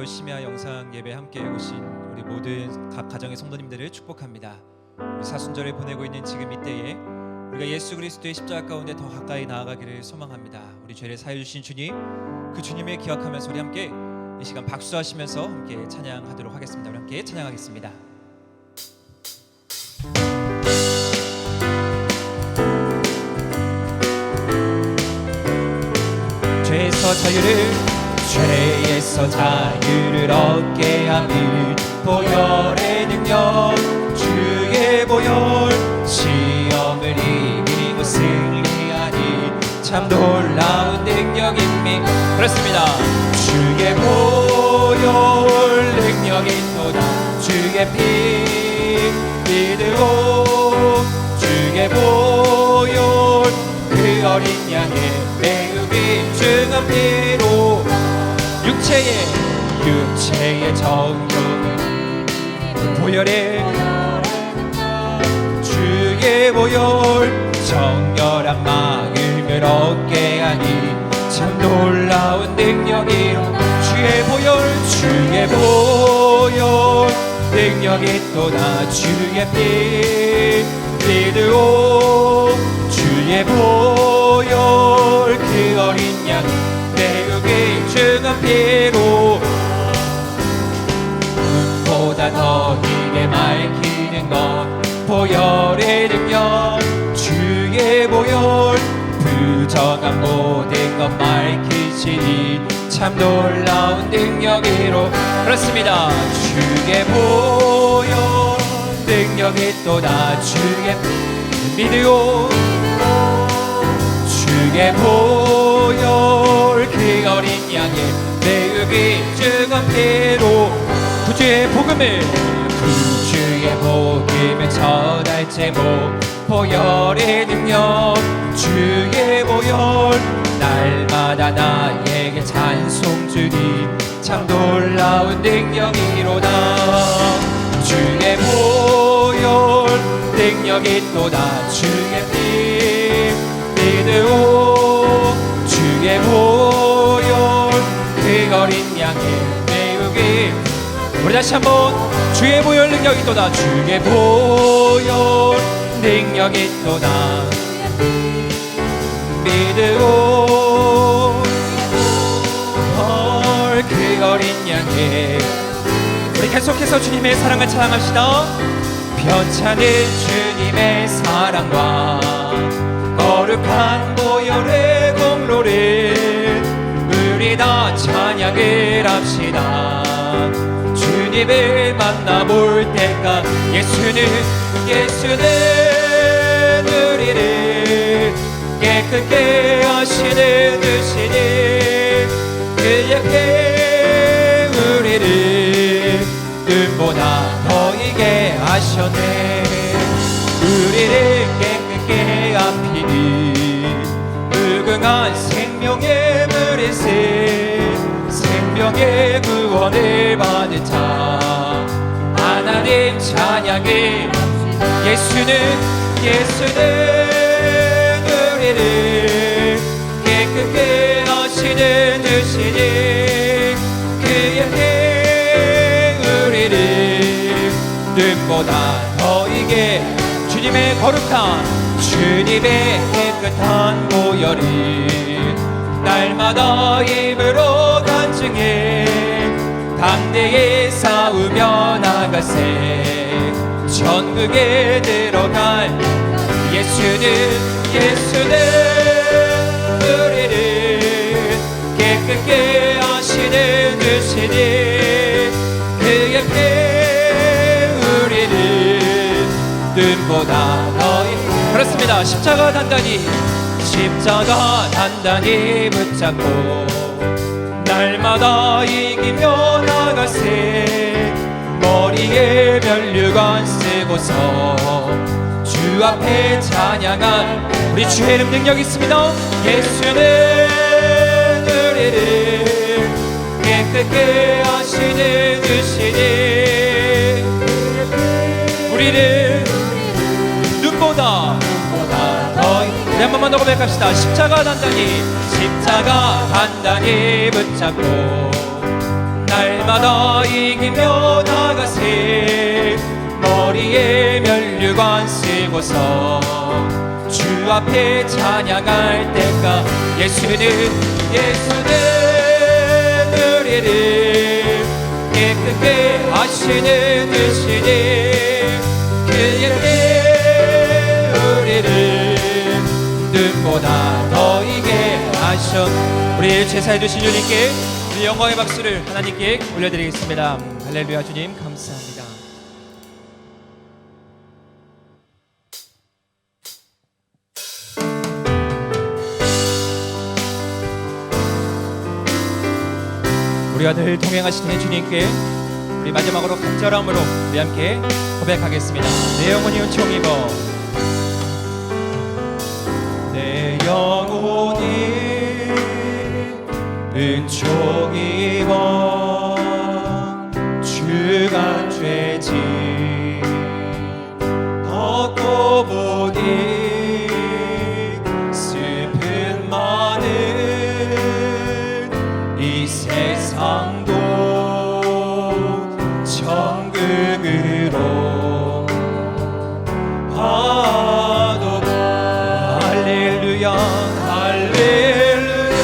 심야 영상 예배 함께 오신 우리 모든 각 가정의 성도님들을 축복합니다. 우리 사순절을 보내고 있는 지금 이때에 우리가 예수 그리스도의 십자가 가운데 더 가까이 나아가기를 소망합니다. 우리 죄를 사해 주신 주님, 그 주님을 기억하면서 우리 함께 이 시간 박수하시면서 함께 찬양하도록 하겠습니다. 우리 함께 찬양하겠습니다. 죄에서 자유를 얻게 하는 보혈의 능력, 주의 보혈, 시험을 이기고 승리하니 참 놀라운 능력입니다. 그렇습니다. 주의 보혈 능력이 또다. 주의 피 믿으고 주의 보혈 그 어린 양의 매우 귀중한 피로 육체의 정욕은 보혈의 주의 보혈 정결한 마음을 얻게 하니 참 놀라운 능력이로 주의 보혈 능력이 또다. 주의 피 믿으오 주의 보혈 그 어린 양 매우 귀중한 피로 눈보다 더 이게 밝히는 것 보혈의 능력 주의 보혈 부정한 모든 것 밝히시니 참 놀라운 능력으로 그렇습니다. 주의 보혈 능력이 또다 주의 믿으오 주의 보혈 그 어린 양의 매우 귀중한 피로 구주의 복음을 전할지 보혈의 능력 주의 보혈 날마다 나에게 찬송 주니 참 놀라운 능력이로다 주의 보혈 능력이 또다 주의 피 믿으오 주의 보혈 그 어린 양의 매우 귀 우리 다시 한번 주의 보혈 능력이 또다 주의 보혈 능력이 또다 믿으오 그 어린 양의 우리 계속해서 주님의 사랑을 찬양합시다. 편찮은 주님의 사랑과 거룩한 보혈의 공로를 우리 다 찬양을 합시다. 주님을 만나볼 때가 예수는 우리를 깨끗게 하시는 주시니 그에게 우리를 눈보다 더 이게 하셨네 우리를 깨끗게 합히니 무궁한 생명의 물에서 생명의 구원을 받은 자 하나님 찬양을 예수는 우리를 깨끗게 하시는 주시니 그에게 우리를 눈보다 더 이게 주님의 거룩한 주님의 깨끗한 보혈이 날마다 입으로 간증해 담대히 싸우며 나가세 천국에 들어갈 예수는 우리를 깨끗게 하시는 주시니 그에게 우리를 눈보다 더 그렇습니다. 십자가 단단히 붙잡고 날마다 이기며 나가세 머리에 면류관 쓰고서 주 앞에 찬양한 우리 주의 이름 능력이 있습니다. 예수는 우리를 깨끗게 하시는 주시니 우리를 눈보다 더 우리 한 번만 더 고백합시다. 십자가 단단히 붙잡고 날마다 이기며 나가세 머리에 면류관 쓰고서 주 앞에 찬양할 때가 예수는 우리를 깨끗게 하시는 주시니 그에게 우리를 눈보다 더 이게 하셨 우리 제사해 주신 주님께 우리 영광의 박수를 하나님께 올려드리겠습니다. 할렐루야. 주님 감사합니다. 우리와 늘 동행하시는 주님께 우리 마지막으로 간절함으로 우리 함께 고백하겠습니다. 내 영혼이 은총 입어 내 영혼이 은총 입어 주간 죄짐 벗고 보니 슬픈 많은 이 세상도 천국으로 가도 할렐루야 할렐루야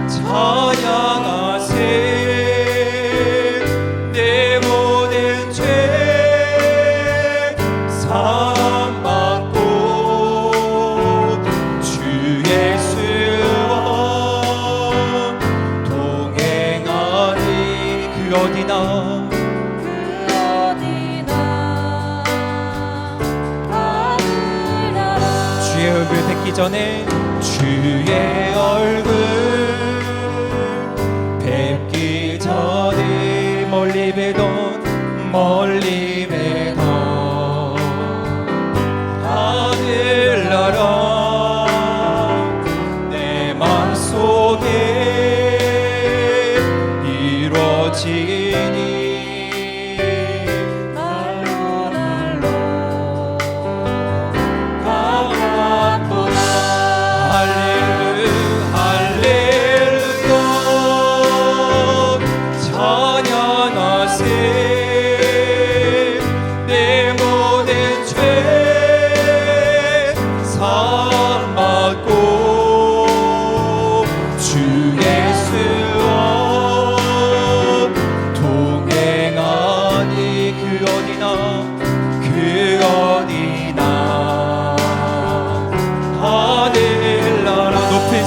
찬양하 어디나 주의 얼굴 뵙기 전에 주의 얼굴 뵙기 전에 멀리 뵈던 하늘나라 내 맘속에 이루어지니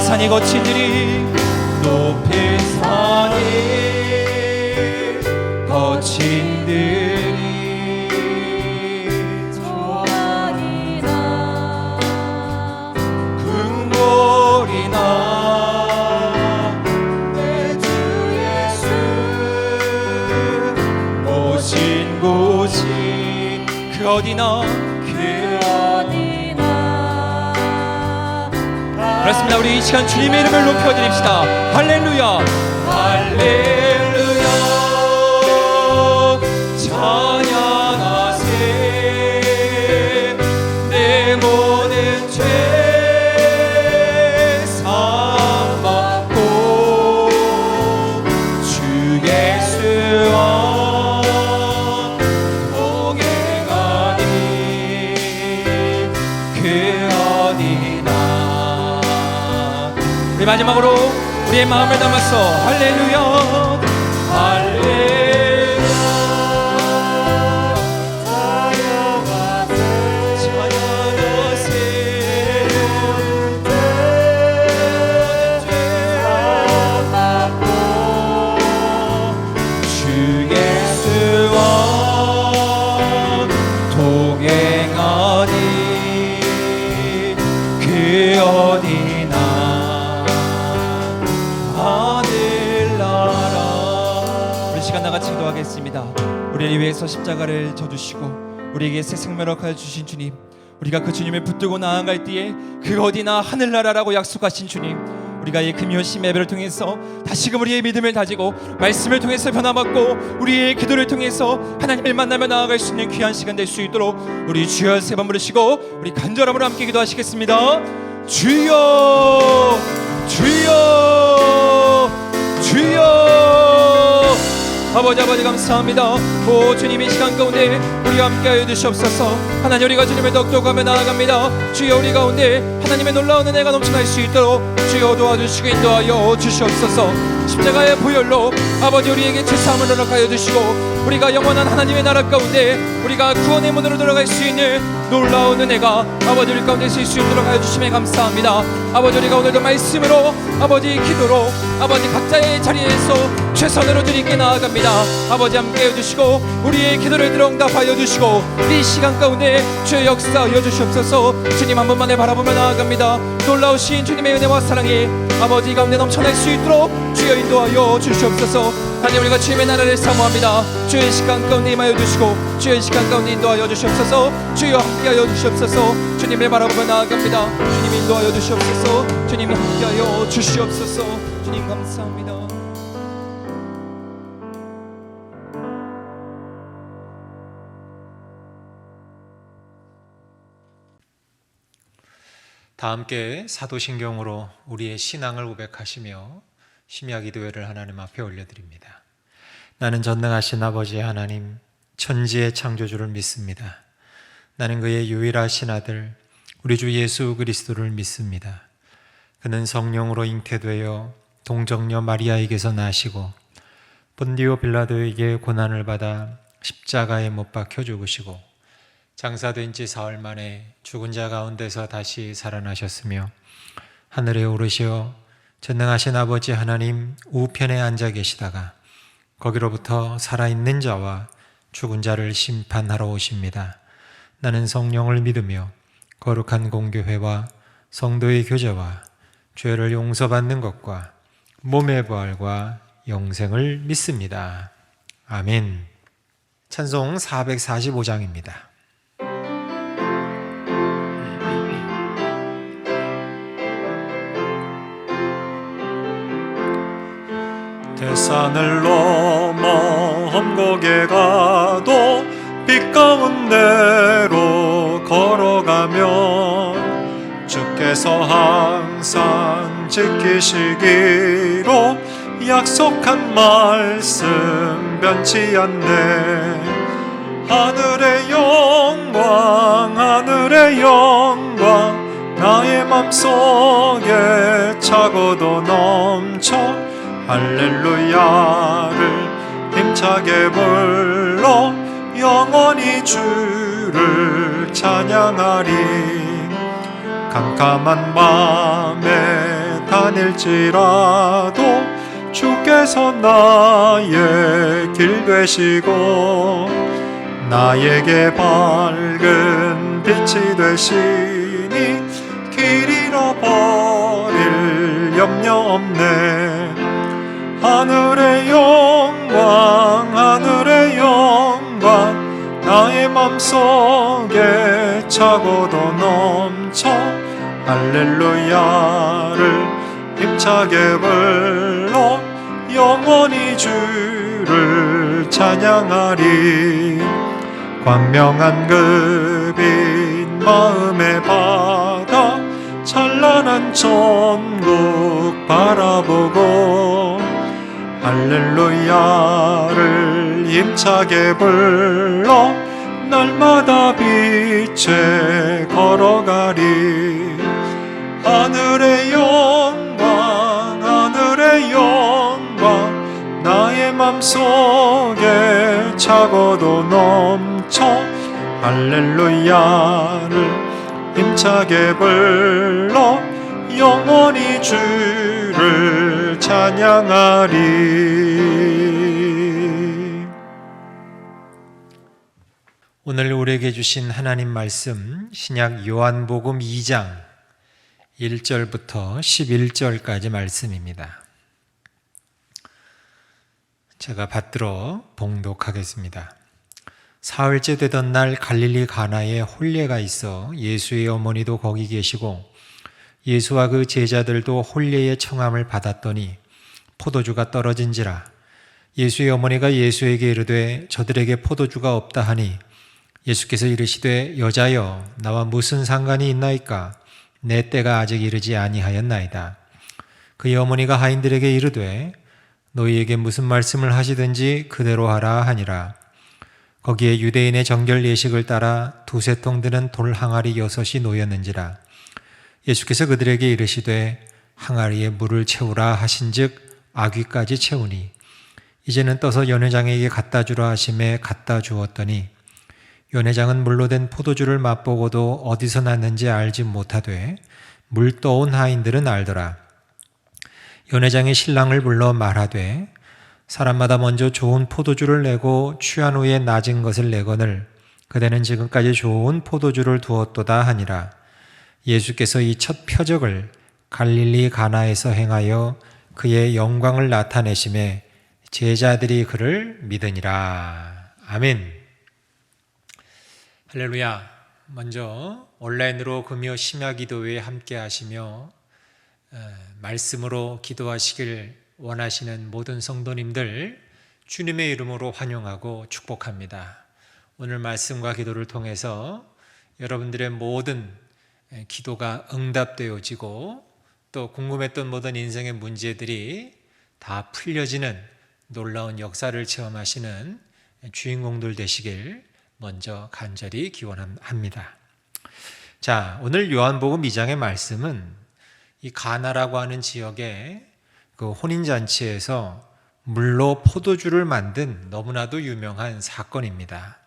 산이 거친 들이 높은 산이 거친 들이 조각이나 궁궐이나 내 주 예수 모신 곳이 그 어디나 그렇습니다. 우리 이 시간 주님의 이름을 높여드립시다. 할렐루야 할렐루야 찬양하세 내 모든 죄 사함받고 주 예수와 동행하니 그 어디나 우리 마지막으로 우리의 마음을 담아서 할렐루야 할렐루야 찬양하세 주 예수와 동행하니 그 어디나 시간 나같이 기도하겠습니다. 우리를 위해서 십자가를 져주시고 우리에게 새 생명을 허락하여 주신 주님, 우리가 그 주님을 붙들고 나아갈 때에 그 어디나 하늘나라라고 약속하신 주님, 우리가 이 금요신 예배를 통해서 다시금 우리의 믿음을 다지고 말씀을 통해서 변화받고 우리의 기도를 통해서 하나님을 만나며 나아갈 수 있는 귀한 시간 될 수 있도록 우리 주여 세 번 부르시고 우리 간절함으로 함께 기도하시겠습니다. 주여 주여 주여 아버지 감사합니다. 오 주님 이 시간 가운데 우리와 함께하여 주시옵소서. 하나님 우리가 주님을 덕독하며 나아갑니다. 주여 우리 가운데 하나님의 놀라운 은혜가 넘쳐날 수 있도록 주여 도와주시고 인도하여 주시옵소서. 십자가의 보혈로 아버지 우리에게 죄사함을 허락하여 주시고 우리가 영원한 하나님의 나라 가운데 우리가 구원의 문으로 들어갈 수 있는 놀라운 은혜가 아버지 우리 가운데 있을 수 있도록 하여 주심에 감사합니다. 아버지 우리가 오늘도 말씀으로 아버지 기도로 아버지 각자의 자리에서 최선으로 주님께 나아갑니다. 아버지 함께해 주시고 우리의 기도를 들어 응답하여 주시고 이 시간 가운데 주의 역사하여 주시옵소서. 주님 한 번만에 바라보며 나아갑니다. 놀라우신 주님의 은혜와 사랑이 아버지 가운데 넘쳐날 수 있도록 주여 인도하여 주시옵소서. 하나님 우리가 주님의 나라를 사모합니다. 주의 시간 가운데 임하여 주시고 주의 시간 가운데 인도하여 주시옵소서. 주여 함께하여 주시옵소서. 주님을 바라보며 나아갑니다. 주님 인도하여 주시옵소서. 주님 함께하여 주시옵소서. 주님 감사합니다. 다 함께 사도신경으로 우리의 신앙을 고백하시며 심야 기도회를 하나님 앞에 올려드립니다. 나는 전능하신 아버지 하나님, 천지의 창조주를 믿습니다. 나는 그의 유일하신 아들 우리 주 예수 그리스도를 믿습니다. 그는 성령으로 잉태되어 동정녀 마리아에게서 나시고 본디오 빌라도에게 고난을 받아 십자가에 못 박혀 죽으시고 장사된 지 사흘 만에 죽은 자 가운데서 다시 살아나셨으며 하늘에 오르시어 전능하신 아버지 하나님 우편에 앉아 계시다가 거기로부터 살아있는 자와 죽은 자를 심판하러 오십니다. 나는 성령을 믿으며 거룩한 공교회와 성도의 교제와 죄를 용서받는 것과 몸의 부활과 영생을 믿습니다. 아멘. 찬송 445장입니다. 대산을 넘어 험곡에 가도 빛 가운데로 걸어가면 주께서 항상 지키시기로 약속한 말씀 변치 않네. 하늘의 영광 하늘의 영광 나의 맘속에 차고도 넘쳐 할렐루야를 힘차게 불러 영원히 주를 찬양하리. 캄캄한 밤에 다닐지라도 주께서 나의 길 되시고 나에게 밝은 빛이 되시니 길 잃어버릴 염려 없네. 하늘의 영광 하늘의 영광 나의 맘속에 차고도 넘쳐 할렐루야를 힘차게 불러 영원히 주를 찬양하리. 광명한 그 빛 마음의 바다 찬란한 천국 바라보고 할렐루야를 힘차게 불러 날마다 빛에 걸어가리. 하늘의 영광 하늘의 영광 나의 맘속에 차고도 넘쳐 할렐루야를 힘차게 불러 영원히 주를 찬양하리. 오늘 우리에게 주신 하나님 말씀 신약 요한복음 2장 1절부터 11절까지 말씀입니다. 제가 받들어 봉독하겠습니다. 사흘째 되던 날 갈릴리 가나에 혼례가 있어 예수의 어머니도 거기 계시고 예수와 그 제자들도 혼례의 청함을 받았더니 포도주가 떨어진지라. 예수의 어머니가 예수에게 이르되 저들에게 포도주가 없다 하니 예수께서 이르시되 여자여 나와 무슨 상관이 있나이까? 내 때가 아직 이르지 아니하였나이다. 그의 어머니가 하인들에게 이르되 너희에게 무슨 말씀을 하시든지 그대로 하라 하니라. 거기에 유대인의 정결 예식을 따라 두세 통 드는 돌 항아리 6이 놓였는지라. 예수께서 그들에게 이르시되 항아리에 물을 채우라 하신즉 아귀까지 채우니 이제는 떠서 연회장에게 갖다 주라 하심에 갖다 주었더니 연회장은 물로 된 포도주를 맛보고도 어디서 났는지 알지 못하되 물 떠온 하인들은 알더라. 연회장이 신랑을 불러 말하되 사람마다 먼저 좋은 포도주를 내고 취한 후에 낮은 것을 내거늘 그대는 지금까지 좋은 포도주를 두었도다 하니라. 예수께서 이 첫 표적을 갈릴리 가나에서 행하여 그의 영광을 나타내심에 제자들이 그를 믿으니라. 아멘. 할렐루야. 먼저 온라인으로 금요 심야 기도회에 함께 하시며 말씀으로 기도하시길 원하시는 모든 성도님들 주님의 이름으로 환영하고 축복합니다. 오늘 말씀과 기도를 통해서 여러분들의 모든 기도가 응답되어지고 또 궁금했던 모든 인생의 문제들이 다 풀려지는 놀라운 역사를 체험하시는 주인공들 되시길 먼저 간절히 기원합니다. 자, 오늘 요한복음 2장의 말씀은 이 가나라고 하는 지역의 그 혼인잔치에서 물로 포도주를 만든 너무나도 유명한 사건입니다.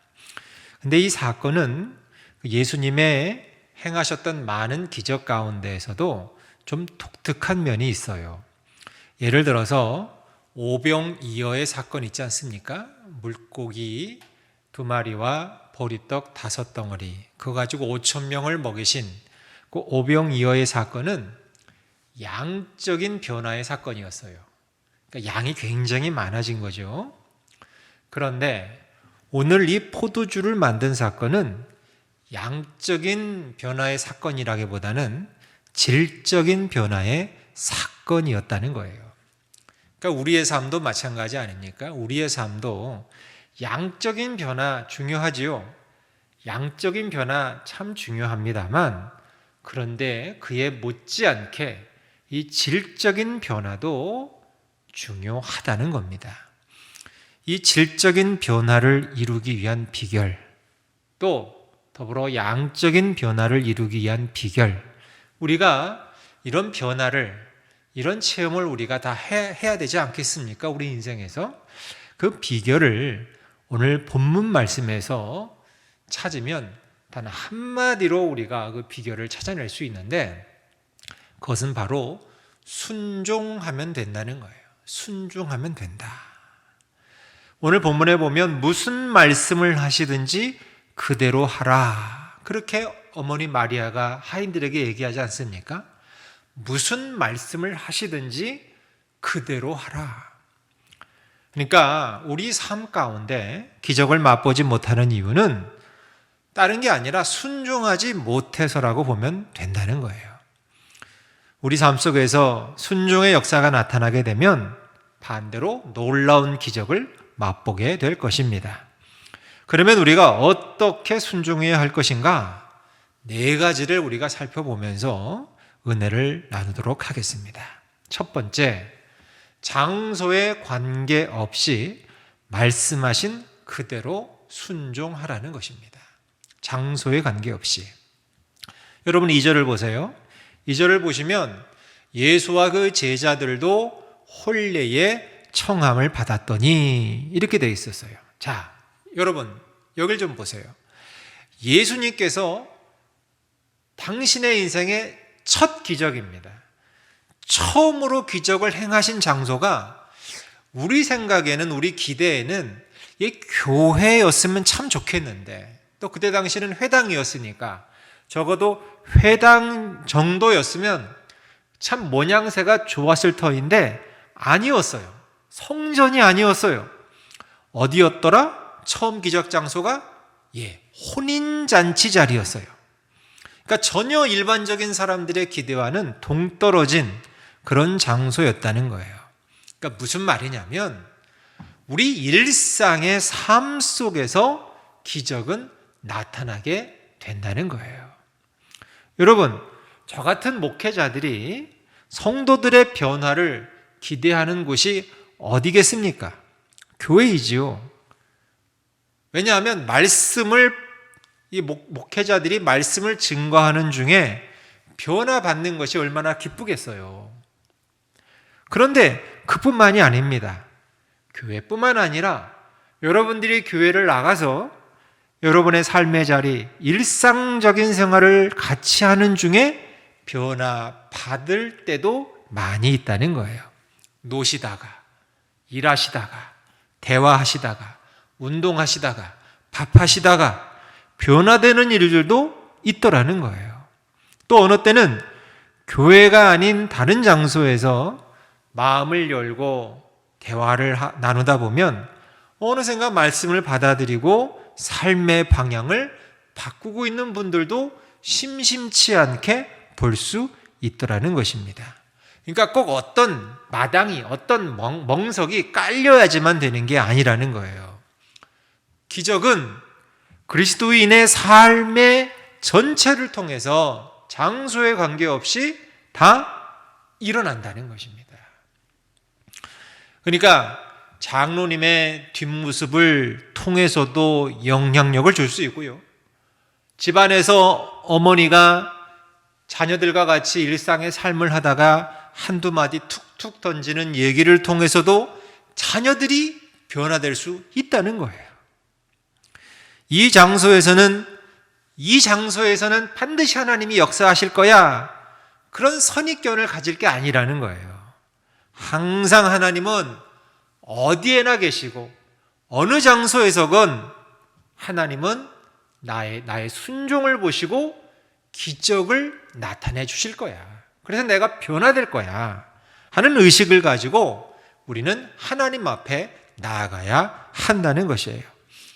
근데 이 사건은 예수님의 행하셨던 많은 기적 가운데에서도 좀 독특한 면이 있어요. 예를 들어서 오병이어의 사건 있지 않습니까? 물고기 2마리와 보리떡 5덩어리, 그거 가지고 5,000명을 먹이신 그 오병이어의 사건은 양적인 변화의 사건이었어요. 그러니까 양이 굉장히 많아진 거죠. 그런데 오늘 이 포도주를 만든 사건은 양적인 변화의 사건이라기보다는 질적인 변화의 사건이었다는 거예요. 그러니까 우리의 삶도 마찬가지 아닙니까? 우리의 삶도 양적인 변화 중요하지요. 양적인 변화 참 중요합니다만, 그런데 그에 못지않게 이 질적인 변화도 중요하다는 겁니다. 이 질적인 변화를 이루기 위한 비결, 또 더불어 양적인 변화를 이루기 위한 비결, 우리가 이런 변화를, 이런 체험을 우리가 다 해야 되지 않겠습니까? 우리 인생에서. 그 비결을 오늘 본문 말씀에서 찾으면 단 한마디로 우리가 그 비결을 찾아낼 수 있는데, 그것은 바로 순종하면 된다는 거예요. 순종하면 된다. 오늘 본문에 보면 무슨 말씀을 하시든지 그대로 하라, 그렇게 어머니 마리아가 하인들에게 얘기하지 않습니까? 무슨 말씀을 하시든지 그대로 하라. 그러니까 우리 삶 가운데 기적을 맛보지 못하는 이유는 다른 게 아니라 순종하지 못해서라고 보면 된다는 거예요. 우리 삶 속에서 순종의 역사가 나타나게 되면 반대로 놀라운 기적을 맛보게 될 것입니다. 그러면 우리가 어떻게 순종해야 할 것인가? 4가지를 우리가 살펴보면서 은혜를 나누도록 하겠습니다. 첫 번째, 장소에 관계없이 말씀하신 그대로 순종하라는 것입니다. 장소에 관계없이. 여러분 2절을 보세요. 2절을 보시면 예수와 그 제자들도 혼례의 청함을 받았더니 이렇게 되어 있었어요. 자, 여러분 여길 좀 보세요. 예수님께서 당신의 인생의 첫 기적입니다. 처음으로 기적을 행하신 장소가 우리 생각에는, 우리 기대에는 이 교회였으면 참 좋겠는데, 또 그때 당시는 회당이었으니까 적어도 회당 정도였으면 참 모양새가 좋았을 터인데 아니었어요. 성전이 아니었어요. 어디였더라? 처음 기적 장소가 혼인잔치 자리였어요. 그러니까 전혀 일반적인 사람들의 기대와는 동떨어진 그런 장소였다는 거예요. 그러니까 무슨 말이냐면 우리 일상의 삶 속에서 기적은 나타나게 된다는 거예요. 여러분, 저 같은 목회자들이 성도들의 변화를 기대하는 곳이 어디겠습니까? 교회이지요. 왜냐하면 이 목회자들이 말씀을 증거하는 중에 변화받는 것이 얼마나 기쁘겠어요. 그런데 그뿐만이 아닙니다. 교회뿐만 아니라 여러분들이 교회를 나가서 여러분의 삶의 자리, 일상적인 생활을 같이 하는 중에 변화받을 때도 많이 있다는 거예요. 노시다가, 일하시다가, 대화하시다가, 운동하시다가, 밥하시다가 변화되는 일들도 있더라는 거예요. 또 어느 때는 교회가 아닌 다른 장소에서 마음을 열고 대화를 나누다 보면 어느샌가 말씀을 받아들이고 삶의 방향을 바꾸고 있는 분들도 심심치 않게 볼 수 있더라는 것입니다. 그러니까 꼭 어떤 마당이, 어떤 멍석이 깔려야지만 되는 게 아니라는 거예요. 기적은 그리스도인의 삶의 전체를 통해서 장소에 관계없이 다 일어난다는 것입니다. 그러니까 장로님의 뒷모습을 통해서도 영향력을 줄 수 있고요. 집안에서 어머니가 자녀들과 같이 일상의 삶을 하다가 한두 마디 툭툭 던지는 얘기를 통해서도 자녀들이 변화될 수 있다는 거예요. 이 장소에서는 반드시 하나님이 역사하실 거야, 그런 선입견을 가질 게 아니라는 거예요. 항상 하나님은 어디에나 계시고 어느 장소에서건 하나님은 나의 순종을 보시고 기적을 나타내 주실 거야. 그래서 내가 변화될 거야 하는 의식을 가지고 우리는 하나님 앞에 나아가야 한다는 것이에요.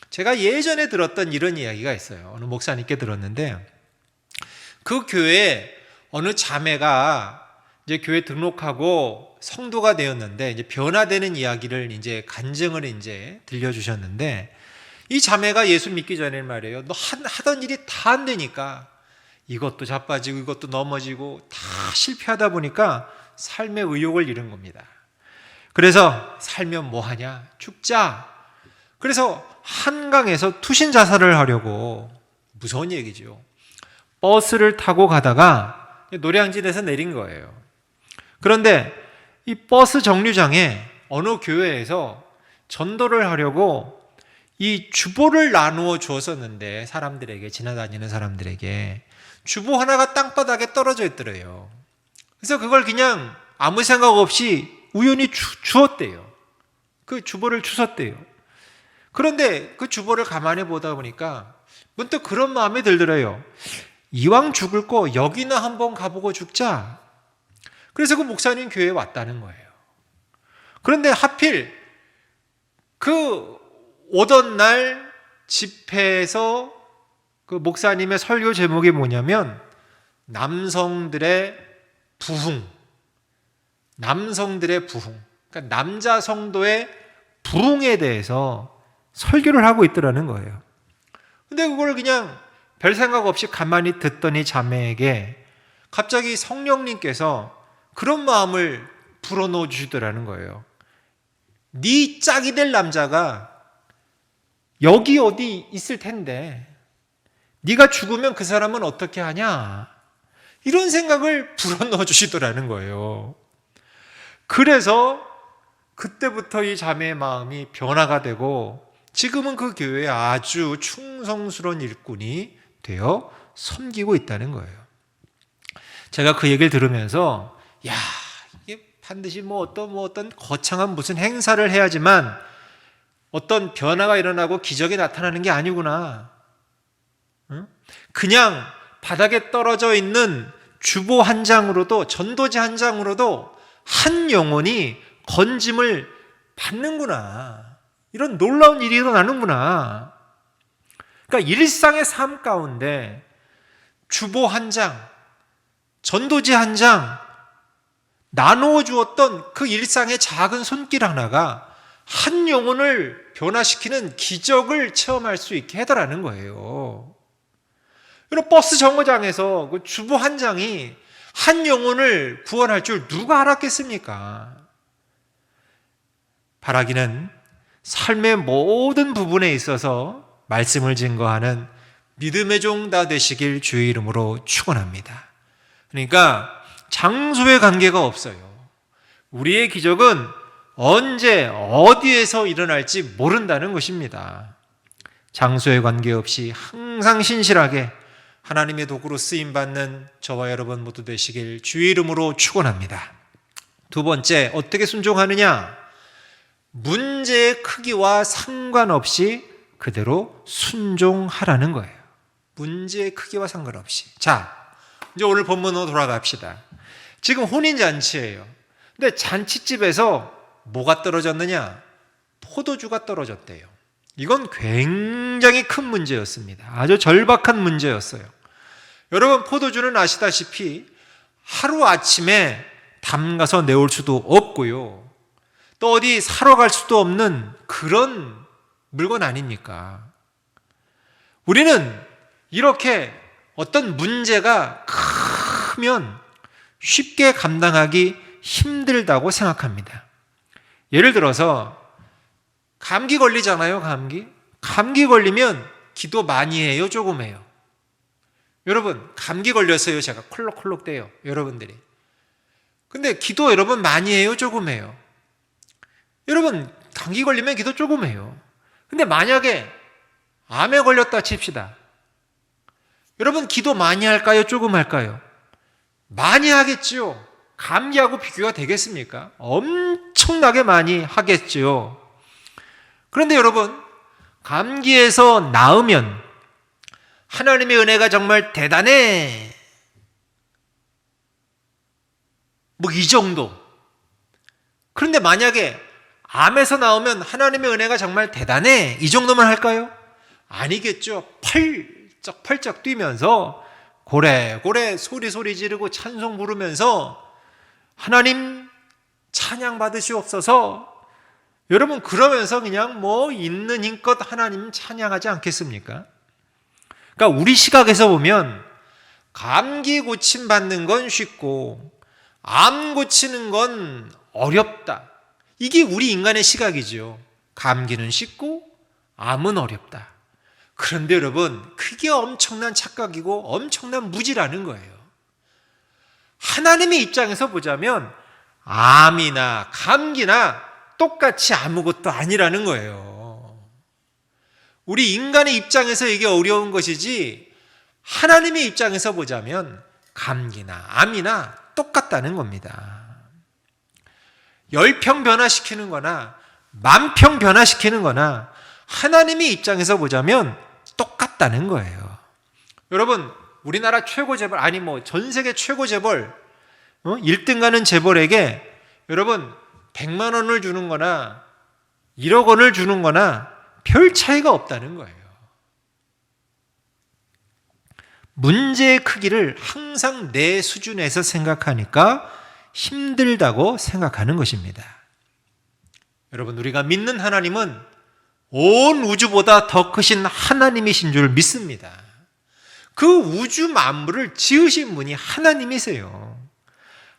제가 예전에 들었던 이런 이야기가 있어요. 어느 목사님께 들었는데, 그 교회에 어느 자매가 이제 교회 등록하고 성도가 되었는데 이제 변화되는 이야기를 이제 간증을 이제 들려주셨는데, 이 자매가 예수 믿기 전에 말이에요. 너 하던 일이 다 안 되니까 이것도 자빠지고 이것도 넘어지고 다 실패하다 보니까 삶의 의욕을 잃은 겁니다. 그래서 살면 뭐하냐? 죽자. 그래서 한강에서 투신 자살을 하려고, 무서운 얘기죠. 버스를 타고 가다가 노량진에서 내린 거예요. 그런데 이 버스 정류장에 어느 교회에서 전도를 하려고 이 주보를 나누어 주었었는데, 사람들에게, 지나다니는 사람들에게 주보 하나가 땅바닥에 떨어져 있더래요. 그래서 그걸 그냥 아무 생각 없이 우연히 주었대요. 그 주보를 주웠대요. 그런데 그 주보를 가만히 보다 보니까 문득 그런 마음이 들더래요. 이왕 죽을 거 여기나 한번 가보고 죽자. 그래서 그 목사님 교회에 왔다는 거예요. 그런데 하필 그 오던 날 집회에서 그 목사님의 설교 제목이 뭐냐면 남성들의 부흥. 그러니까 남자 성도의 부흥에 대해서 설교를 하고 있더라는 거예요. 근데 그걸 그냥 별 생각 없이 가만히 듣더니 자매에게 갑자기 성령님께서 그런 마음을 불어넣어 주시더라는 거예요. 네 짝이 될 남자가 여기 어디 있을 텐데 네가 죽으면 그 사람은 어떻게 하냐? 이런 생각을 불어넣어 주시더라는 거예요. 그래서 그때부터 이 자매의 마음이 변화가 되고 지금은 그 교회에 아주 충성스러운 일꾼이 되어 섬기고 있다는 거예요. 제가 그 얘기를 들으면서 야, 이게 반드시 어떤 거창한 무슨 행사를 해야지만 어떤 변화가 일어나고 기적이 나타나는 게 아니구나. 그냥 바닥에 떨어져 있는 주보 한 장으로도, 전도지 한 장으로도 한 영혼이 건짐을 받는구나. 이런 놀라운 일이 일어나는구나. 그러니까 일상의 삶 가운데 주보 한 장, 전도지 한 장 나누어 주었던 그 일상의 작은 손길 하나가 한 영혼을 변화시키는 기적을 체험할 수 있게 해달라는 거예요. 이런 버스 정거장에서 그 주보 한 장이 한 영혼을 구원할 줄 누가 알았겠습니까? 바라기는 삶의 모든 부분에 있어서 말씀을 증거하는 믿음의 종 다 되시길 주의 이름으로 축원합니다. 그러니까 장소의 관계가 없어요. 우리의 기적은 언제 어디에서 일어날지 모른다는 것입니다. 장소에 관계없이 항상 신실하게 하나님의 도구로 쓰임받는 저와 여러분 모두 되시길 주의 이름으로 축원합니다. 두 번째, 어떻게 순종하느냐? 문제의 크기와 상관없이 그대로 순종하라는 거예요. 문제의 크기와 상관없이. 자, 이제 오늘 본문으로 돌아갑시다. 지금 혼인잔치예요. 근데 잔치집에서 뭐가 떨어졌느냐? 포도주가 떨어졌대요. 이건 굉장히 큰 문제였습니다. 아주 절박한 문제였어요. 여러분, 포도주는 아시다시피 하루아침에 담가서 내올 수도 없고요. 또 어디 사러 갈 수도 없는 그런 물건 아닙니까? 우리는 이렇게 어떤 문제가 크면 쉽게 감당하기 힘들다고 생각합니다. 예를 들어서 감기 걸리잖아요. 감기 걸리면 기도 많이 해요, 조금 해요? 여러분, 감기 걸렸어요. 제가 콜록콜록 대요, 여러분들이. 근데 기도 여러분 많이 해요, 조금 해요? 여러분, 감기 걸리면 기도 조금 해요. 근데 만약에 암에 걸렸다 칩시다. 여러분, 기도 많이 할까요, 조금 할까요? 많이 하겠죠. 감기하고 비교가 되겠습니까? 엄청나게 많이 하겠죠. 그런데 여러분, 감기에서 나으면 하나님의 은혜가 정말 대단해. 뭐 이 정도. 그런데 만약에 암에서 나오면 하나님의 은혜가 정말 대단해. 이 정도만 할까요? 아니겠죠. 펄쩍펄쩍 뛰면서 고래고래 소리 지르고 찬송 부르면서 하나님 찬양 받으시옵소서. 여러분, 그러면서 그냥 뭐 있는 힘껏 하나님 찬양하지 않겠습니까? 그러니까 우리 시각에서 보면 감기 고침 받는 건 쉽고 암 고치는 건 어렵다. 이게 우리 인간의 시각이죠. 감기는 쉽고 암은 어렵다. 그런데 여러분, 그게 엄청난 착각이고 엄청난 무지라는 거예요. 하나님의 입장에서 보자면 암이나 감기나 똑같이 아무것도 아니라는 거예요. 우리 인간의 입장에서 이게 어려운 것이지 하나님의 입장에서 보자면 감기나 암이나 똑같다는 겁니다. 10평 변화시키는 거나 10,000평 변화시키는 거나 하나님의 입장에서 보자면 똑같다는 거예요. 여러분, 우리나라 최고 재벌, 아니 뭐 전 세계 최고 재벌, 1등 가는 재벌에게 여러분 100만 원을 주는 거나 1억 원을 주는 거나 별 차이가 없다는 거예요. 문제의 크기를 항상 내 수준에서 생각하니까 힘들다고 생각하는 것입니다. 여러분, 우리가 믿는 하나님은 온 우주보다 더 크신 하나님이신 줄 믿습니다. 그 우주 만물을 지으신 분이 하나님이세요.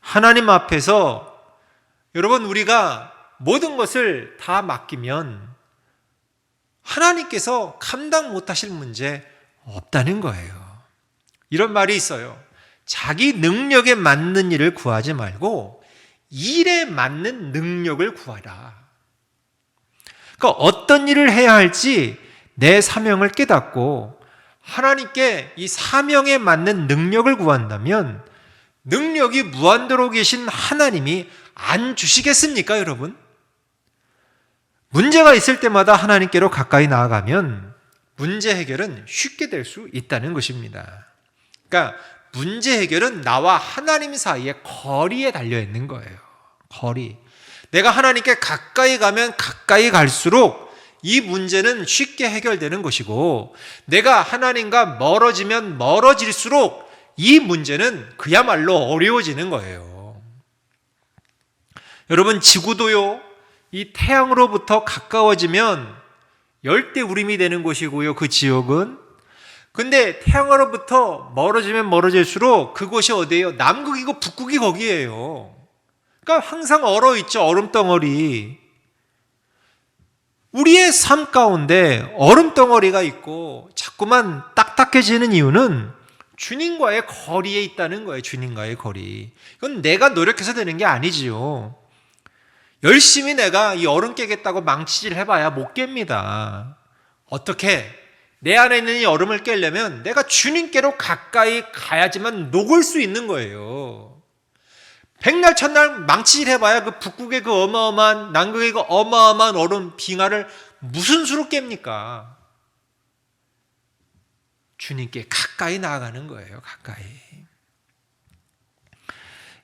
하나님 앞에서 여러분, 우리가 모든 것을 다 맡기면 하나님께서 감당 못하실 문제 없다는 거예요. 이런 말이 있어요. 자기 능력에 맞는 일을 구하지 말고 일에 맞는 능력을 구하라. 그러니까 어떤 일을 해야 할지 내 사명을 깨닫고 하나님께 이 사명에 맞는 능력을 구한다면 능력이 무한대로 계신 하나님이 안 주시겠습니까, 여러분? 문제가 있을 때마다 하나님께로 가까이 나아가면 문제 해결은 쉽게 될 수 있다는 것입니다. 그러니까 문제 해결은 나와 하나님 사이의 거리에 달려 있는 거예요. 거리. 내가 하나님께 가까이 가면 가까이 갈수록 이 문제는 쉽게 해결되는 것이고, 내가 하나님과 멀어지면 멀어질수록 이 문제는 그야말로 어려워지는 거예요. 여러분, 지구도요, 이 태양으로부터 가까워지면 열대우림이 되는 곳이고요, 그 지역은. 근데 태양으로부터 멀어지면 멀어질수록 그곳이 어디예요? 남극이고 북극이 거기예요. 그러니까 항상 얼어있죠, 얼음덩어리. 우리의 삶 가운데 얼음덩어리가 있고 자꾸만 딱딱해지는 이유는 주님과의 거리에 있다는 거예요. 주님과의 거리. 이건 내가 노력해서 되는 게 아니지요. 열심히 내가 이 얼음 깨겠다고 망치질 해봐야 못 깹니다. 어떻게? 내 안에 있는 이 얼음을 깨려면 내가 주님께로 가까이 가야지만 녹을 수 있는 거예요. 백날 첫날 망치질 해봐야 그 북극의 그 어마어마한, 남극의 그 어마어마한 얼음 빙하를 무슨 수로 깹니까? 주님께 가까이 나아가는 거예요. 가까이.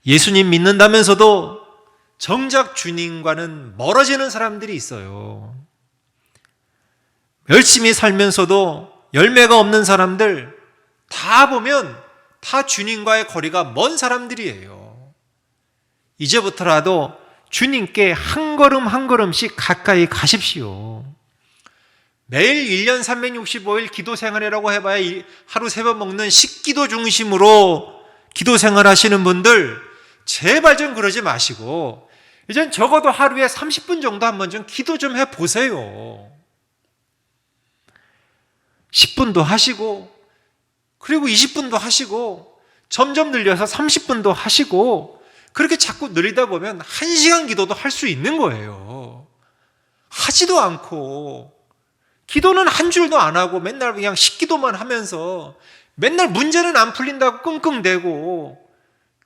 예수님 믿는다면서도 정작 주님과는 멀어지는 사람들이 있어요. 열심히 살면서도 열매가 없는 사람들 다 보면 다 주님과의 거리가 먼 사람들이에요. 이제부터라도 주님께 한 걸음 한 걸음씩 가까이 가십시오. 매일 1년 365일 기도 생활이라고 해봐야 하루 3번 먹는 식기도 중심으로 기도 생활 하시는 분들 제발 좀 그러지 마시고 이젠 적어도 하루에 30분 정도 한번 좀 기도 좀 해보세요. 10분도 하시고 그리고 20분도 하시고 점점 늘려서 30분도 하시고 그렇게 자꾸 늘리다 보면 1시간 기도도 할 수 있는 거예요. 하지도 않고 기도는 한 줄도 안 하고 맨날 그냥 식기도만 하면서 맨날 문제는 안 풀린다고 끙끙대고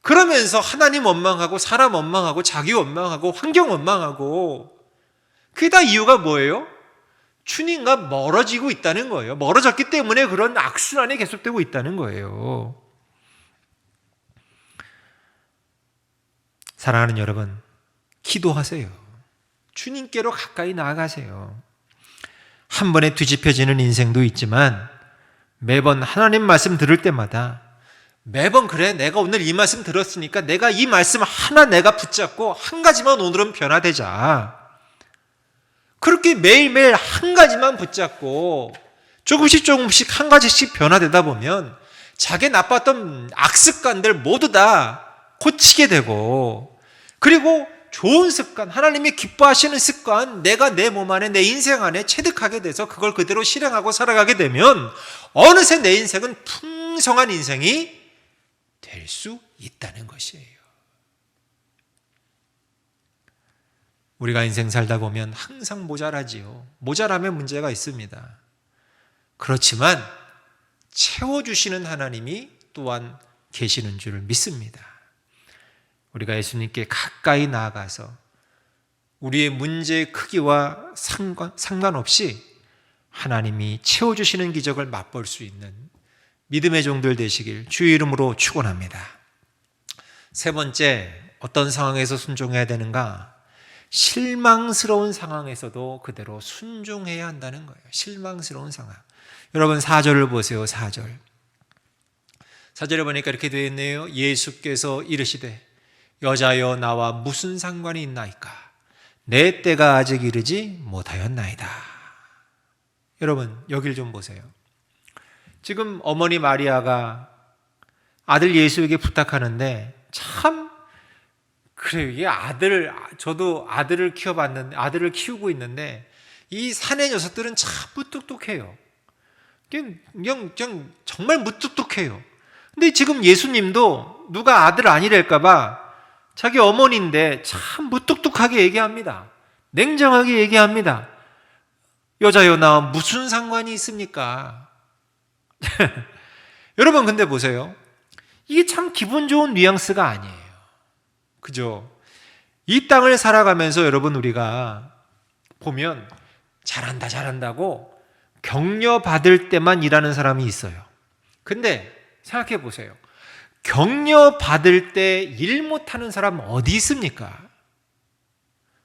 그러면서 하나님 원망하고 사람 원망하고 자기 원망하고 환경 원망하고, 그게 다 이유가 뭐예요? 주님과 멀어지고 있다는 거예요. 멀어졌기 때문에 그런 악순환이 계속되고 있다는 거예요. 사랑하는 여러분, 기도하세요. 주님께로 가까이 나아가세요. 한 번에 뒤집혀지는 인생도 있지만 매번 하나님 말씀 들을 때마다 매번 그래, 내가 오늘 이 말씀 들었으니까 내가 이 말씀 하나 내가 붙잡고 한 가지만 오늘은 변화되자. 그렇게 매일매일 한 가지만 붙잡고 조금씩 한 가지씩 변화되다 보면 자기 나빴던 악습관들 모두 다 고치게 되고, 그리고 좋은 습관, 하나님이 기뻐하시는 습관, 내가 내 몸 안에, 내 인생 안에 체득하게 돼서 그걸 그대로 실행하고 살아가게 되면 어느새 내 인생은 풍성한 인생이 될 수 있다는 것이에요. 우리가 인생 살다 보면 항상 모자라지요. 모자라면 문제가 있습니다. 그렇지만 채워주시는 하나님이 또한 계시는 줄을 믿습니다. 우리가 예수님께 가까이 나아가서 우리의 문제의 크기와 상관없이 하나님이 채워주시는 기적을 맛볼 수 있는 믿음의 종들 되시길 주의 이름으로 축원합니다. 세 번째, 어떤 상황에서 순종해야 되는가? 실망스러운 상황에서도 그대로 순종해야 한다는 거예요. 실망스러운 상황. 여러분 4절을 보세요. 4절에 보니까 이렇게 되어 있네요. 예수께서 이르시되 여자여 나와 무슨 상관이 있나이까? 내 때가 아직 이르지 못하였나이다. 여러분 여길 좀 보세요. 지금 어머니 마리아가 아들 예수에게 부탁하는데, 참 그래요. 이게 저도 아들을 키우고 있는데 이 사내 녀석들은 참 무뚝뚝해요. 그냥 정말 무뚝뚝해요. 근데 지금 예수님도 누가 아들 아니랄까봐 자기 어머니인데 참 무뚝뚝하게 얘기합니다. 냉정하게 얘기합니다. 여자여 나와 무슨 상관이 있습니까? 여러분 근데 보세요. 이게 참 기분 좋은 뉘앙스가 아니에요. 그죠? 이 땅을 살아가면서 여러분 우리가 보면 잘한다고 격려받을 때만 일하는 사람이 있어요. 근데 생각해 보세요. 격려받을 때 일 못하는 사람 어디 있습니까?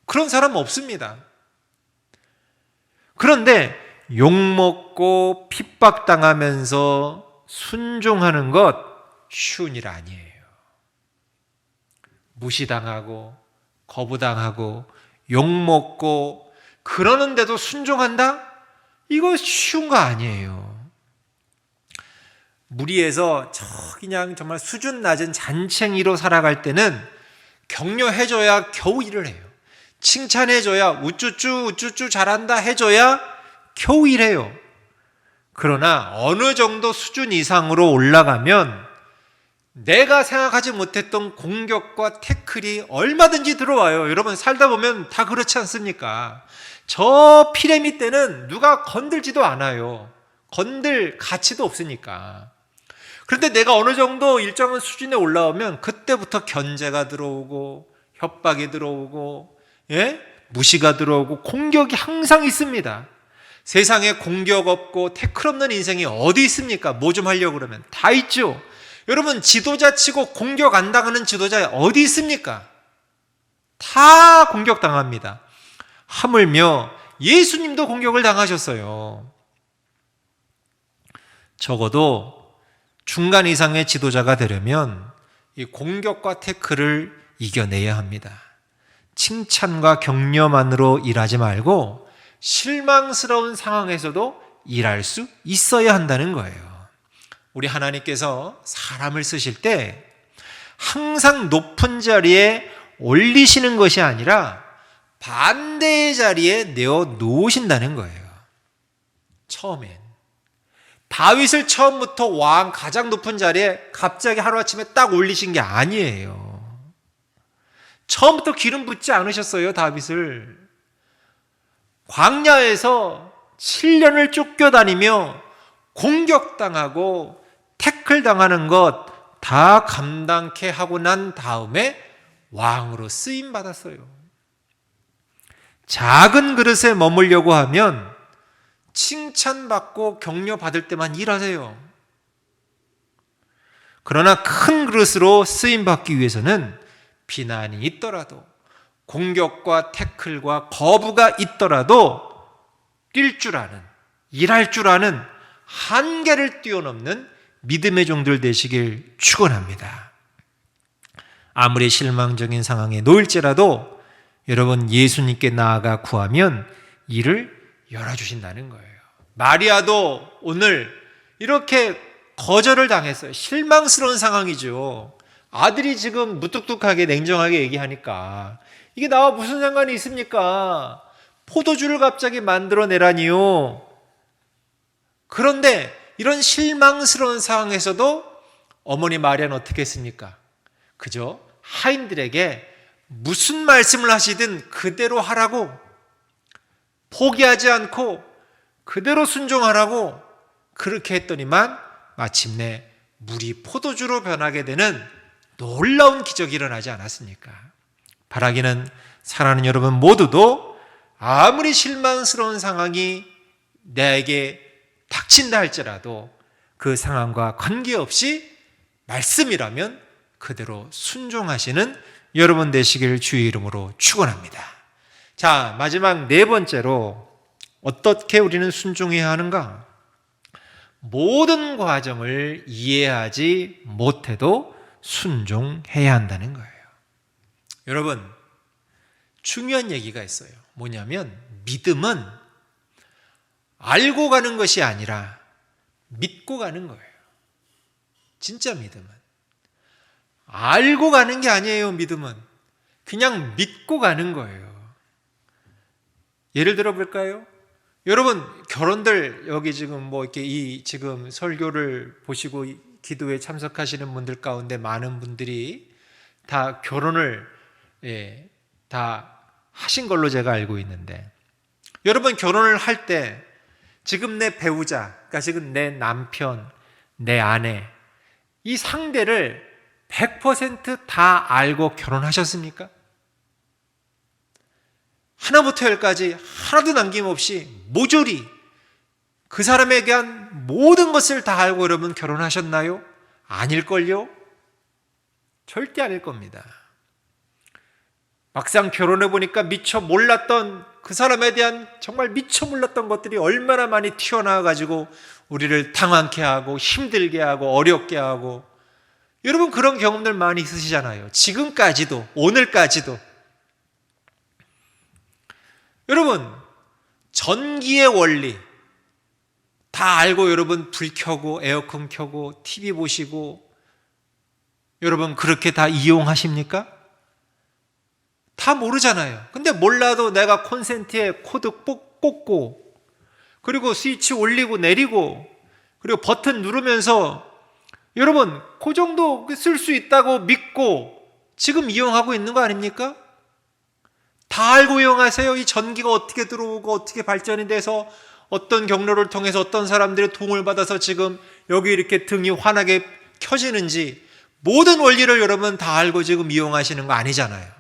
그런 사람 없습니다. 그런데 욕먹고 핍박당하면서 순종하는 것 쉬운 일 아니에요. 무시당하고 거부당하고 욕먹고 그러는데도 순종한다? 이거 쉬운 거 아니에요. 무리해서 그냥 정말 수준 낮은 잔챙이로 살아갈 때는 격려해줘야 겨우 일을 해요. 칭찬해줘야 우쭈쭈 잘한다 해줘야 겨우 일해요. 그러나 어느 정도 수준 이상으로 올라가면 내가 생각하지 못했던 공격과 태클이 얼마든지 들어와요. 여러분 살다 보면 다 그렇지 않습니까? 저 피라미드 때는 누가 건들지도 않아요. 건들 가치도 없으니까. 그런데 내가 어느 정도 일정한 수준에 올라오면 그때부터 견제가 들어오고 협박이 들어오고 무시가 들어오고 공격이 항상 있습니다. 세상에 공격 없고 태클 없는 인생이 어디 있습니까? 뭐 좀 하려고 그러면 다 있죠. 여러분 지도자 치고 공격 안 당하는 지도자 어디 있습니까? 다 공격당합니다. 하물며 예수님도 공격을 당하셨어요. 적어도 중간 이상의 지도자가 되려면 이 공격과 태클을 이겨내야 합니다. 칭찬과 격려만으로 일하지 말고 실망스러운 상황에서도 일할 수 있어야 한다는 거예요. 우리 하나님께서 사람을 쓰실 때 항상 높은 자리에 올리시는 것이 아니라 반대의 자리에 내어 놓으신다는 거예요. 처음엔 다윗을 처음부터 왕 가장 높은 자리에 갑자기 하루아침에 딱 올리신 게 아니에요. 처음부터 기름 붓지 않으셨어요. 다윗을 광야에서 7년을 쫓겨다니며 공격당하고 태클당하는 것 다 감당케 하고 난 다음에 왕으로 쓰임 받았어요. 작은 그릇에 머물려고 하면 칭찬받고 격려받을 때만 일하세요. 그러나 큰 그릇으로 쓰임 받기 위해서는 비난이 있더라도 공격과 태클과 거부가 있더라도 뛸 줄 아는, 일할 줄 아는 한계를 뛰어넘는 믿음의 종들 되시길 축원합니다. 아무리 실망적인 상황에 놓일지라도 여러분 예수님께 나아가 구하면 일을 열어주신다는 거예요. 마리아도 오늘 이렇게 거절을 당했어요. 실망스러운 상황이죠. 아들이 지금 무뚝뚝하게 냉정하게 얘기하니까 이게 나와 무슨 상관이 있습니까? 포도주를 갑자기 만들어내라니요. 그런데 이런 실망스러운 상황에서도 어머니 마리아는 어떻게 했습니까? 그저 하인들에게 무슨 말씀을 하시든 그대로 하라고, 포기하지 않고 그대로 순종하라고 그렇게 했더니만 마침내 물이 포도주로 변하게 되는 놀라운 기적이 일어나지 않았습니까? 바라기는 사랑하는 여러분 모두도 아무리 실망스러운 상황이 내게 닥친다 할지라도 그 상황과 관계없이 말씀이라면 그대로 순종하시는 여러분 되시길 주의 이름으로 축원합니다. 자, 마지막 네 번째로 어떻게 우리는 순종해야 하는가? 모든 과정을 이해하지 못해도 순종해야 한다는 거예요. 여러분, 중요한 얘기가 있어요. 뭐냐면 믿음은 알고 가는 것이 아니라 믿고 가는 거예요. 진짜 믿음은 알고 가는 게 아니에요. 믿음은 그냥 믿고 가는 거예요. 예를 들어 볼까요? 여러분, 결혼들 여기 지금 뭐 이렇게 이 지금 설교를 보시고 기도에 참석하시는 분들 가운데 많은 분들이 다 결혼을 다 하신 걸로 제가 알고 있는데, 여러분 결혼을 할 때 지금 내 배우자, 그러니까 지금 내 남편, 내 아내, 이 상대를 100% 알고 결혼하셨습니까? 하나부터 열까지 하나도 남김없이 모조리 그 사람에 대한 모든 것을 다 알고 여러분 결혼하셨나요? 아닐걸요? 절대 아닐 겁니다. 막상 결혼해 보니까 미처 몰랐던 그 사람에 대한 정말 미처 몰랐던 것들이 얼마나 많이 튀어나와가지고 우리를 당황케 하고 힘들게 하고 어렵게 하고, 여러분 그런 경험들 많이 있으시잖아요. 지금까지도, 오늘까지도. 여러분, 전기의 원리 다 알고 여러분 불 켜고 에어컨 켜고 TV 보시고 여러분 그렇게 다 이용하십니까? 다 모르잖아요. 근데 몰라도 내가 콘센트에 코드 꽂고 그리고 스위치 올리고 내리고 그리고 버튼 누르면서 여러분 그 정도 쓸 수 있다고 믿고 지금 이용하고 있는 거 아닙니까? 다 알고 이용하세요. 이 전기가 어떻게 들어오고 어떻게 발전이 돼서 어떤 경로를 통해서 어떤 사람들의 도움을 받아서 지금 여기 이렇게 등이 환하게 켜지는지 모든 원리를 여러분 다 알고 지금 이용하시는 거 아니잖아요.